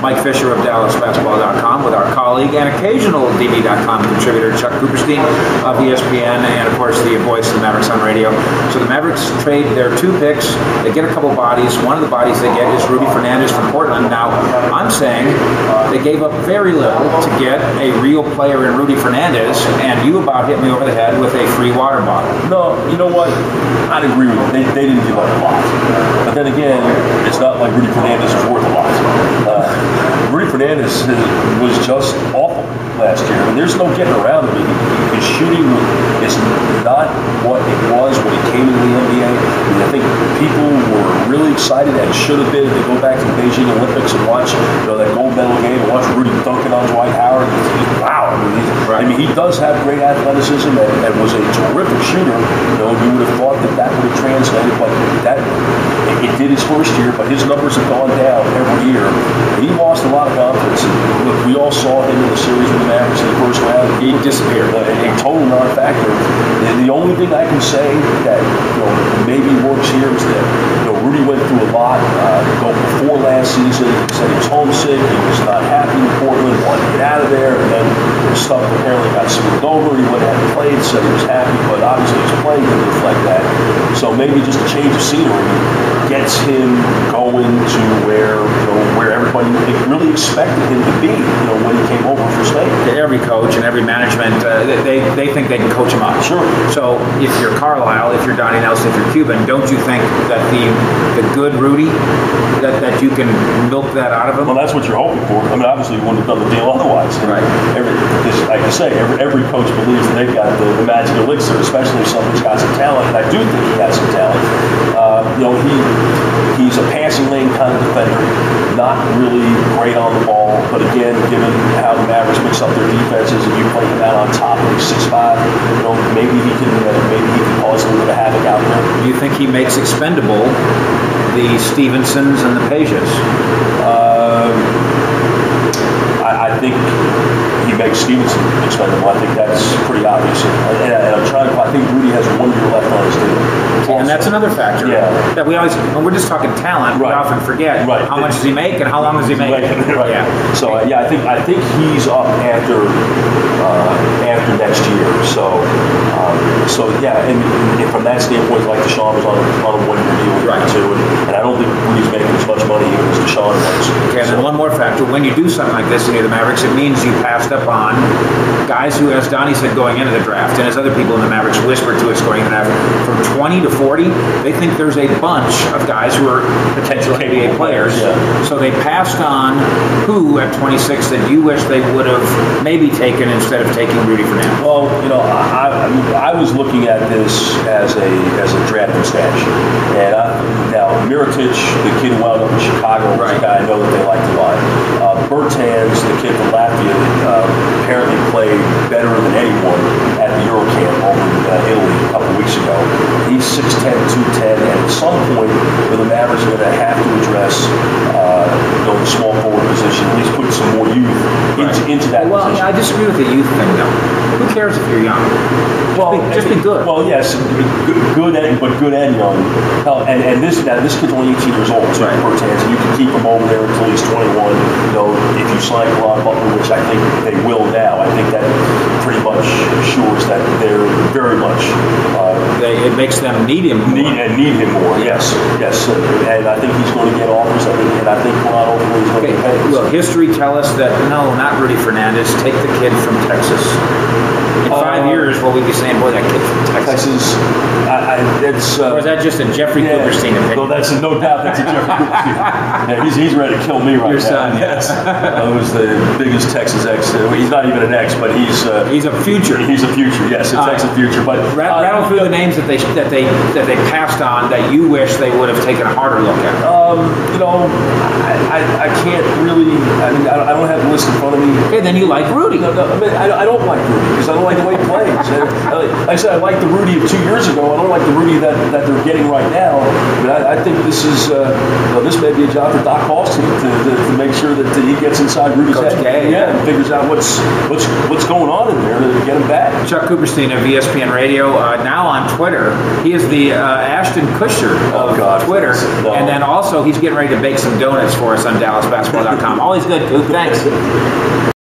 Mike Fisher of DallasBasketball.com with our colleague and occasional DB.com contributor Chuck Cooperstein of ESPN, and of course the voice of the Mavericks on radio. So the Mavericks trade their 2 picks. They get a couple bodies. One of the bodies they get is Rudy Fernandez from Portland. Now, I'm saying they gave up very little to get a real player in Rudy Fernandez, and you about hit me over the head with a free water bottle. No, you know what? I'd agree with you. They didn't give up a lot. But then again, it's not like Rudy Fernandez is worth a lot. Rudy Fernandez was just awful last year. I mean, there's no getting around him. His shooting is not what it was when he came into the NBA. I mean, I think people were really excited and should have been. They go back to the Beijing Olympics and watch that gold medal game and watch Rudy dunking on Dwight Howard. Wow. I mean, he does have great athleticism and was a terrific shooter. You would have thought that would have translated, but it did his first year, but his numbers have gone down every year. He lost a lot of confidence. Look, we all saw him in the series with the Mavericks in the first round. He disappeared, a total non-factor. The only thing I can say that maybe works here is that Rudy went through a lot before last season. He said he was homesick. He was not happy in Portland, wanted to get out of there, and then stuff apparently got smoothed over. He went out and played, said he was happy, but obviously his play didn't reflect that. So maybe just a change of scenery gets him going to where everybody really expected him to be when he came over for state. Every coach and every management, they think they can coach him up. Sure. So if you're Carlisle, if you're Donnie Nelson, if you're Cuban, don't you think that the good Rudy, that you can milk that out of him? Well, that's what you're hoping for. I mean, obviously you wouldn't have done the deal otherwise. Right. Like I say, every coach believes that they've got the magic elixir, especially if somebody's got some talent, and I do think he has some talent. He's a passing lane kind of defender, not really great on the ball, but again, given how the Mavericks mix up their defenses, and you play him out on top and he's 6'5", maybe he can cause a little bit of havoc out there. Do you think he makes expendable the Stevensons and the Pages? I think he makes Stevenson expendable. I think that's pretty obvious. And I think Rudy has 1 year left on his deal. And that's another factor. Yeah. That we always, when we're just talking talent, we often forget how much does he make and how long does he make. Right. Yeah. So I think he's up after next year. So yeah, and from that standpoint, like Deshaun was on a 1 year deal too, and I don't think Rudy's making as much money even as Deshaun was. Okay, and then one more factor: when you do something like this in the Mavericks, it means you passed up on guys who, as Donnie said going into the draft, and as other people in the Mavericks whispered to us going into the draft, from 20 to 40, they think there's a bunch of guys who are potential NBA players. Yeah. So they passed on who at 26 that you wish they would have maybe taken instead of taking Rudy Fernandez. Well, I was looking at this as a draft and stash, and now Mirotic, the kid who wound up in Chicago, was a guy I know that they like a lot. Bertans, the kid from Latvia, apparently played better than anyone at the Eurocamp over in Italy a couple weeks ago. He's 6'10", 210, and at some point, the Mavericks are going to have to address the small forward position, at least put some more youth into that position. Well, yeah, I disagree with the youth thing, though. Who cares if you're young? Just be good. Well, yes, good and young. Hell, and this kid's only 18 years old, so Bertans, and you can keep him over there until he's 21. If you sign Kalon Butler, which I think they will now, I think that pretty much assures that they're very much. It makes them need him more. Need him more. Yes. And I think he's going to get offers, and I think Kalon ultimately is going to get paid. Look, history tell us that no, not Rudy Fernandez. Take the kid from Texas. In 5 years, will we be saying, boy, that kid from Texas? Or is that just a Jeffrey Cooperstein opinion? Well, that's no doubt that's a Jeffrey Cooperstein. Yeah, he's ready to kill me right Your now. son, yes. Who's the biggest Texas ex? He's not even an ex, but he's a future. He's a future, yes, a Texas future. But rattle through the names that they passed on that you wish they would have taken a harder look at. I can't really. I mean, I don't have the list in front of me. Okay, then you like Rudy. No, I mean, I don't like Rudy because I don't like the way he plays. Like I said, I like the Rudy of 2 years ago. I don't like the Rudy that they're getting right now. I mean, I think this is this may be a job for Doc Austin to make sure that he gets inside Rudy's head. And figures out what's going on in there to get him back. Chuck Cooperstein of ESPN Radio, now on Twitter. He is the Ashton Kutcher of Twitter, and then also he's getting ready to bake some donuts for for us on DallasBasketball.com. Always good, Coop. Thanks.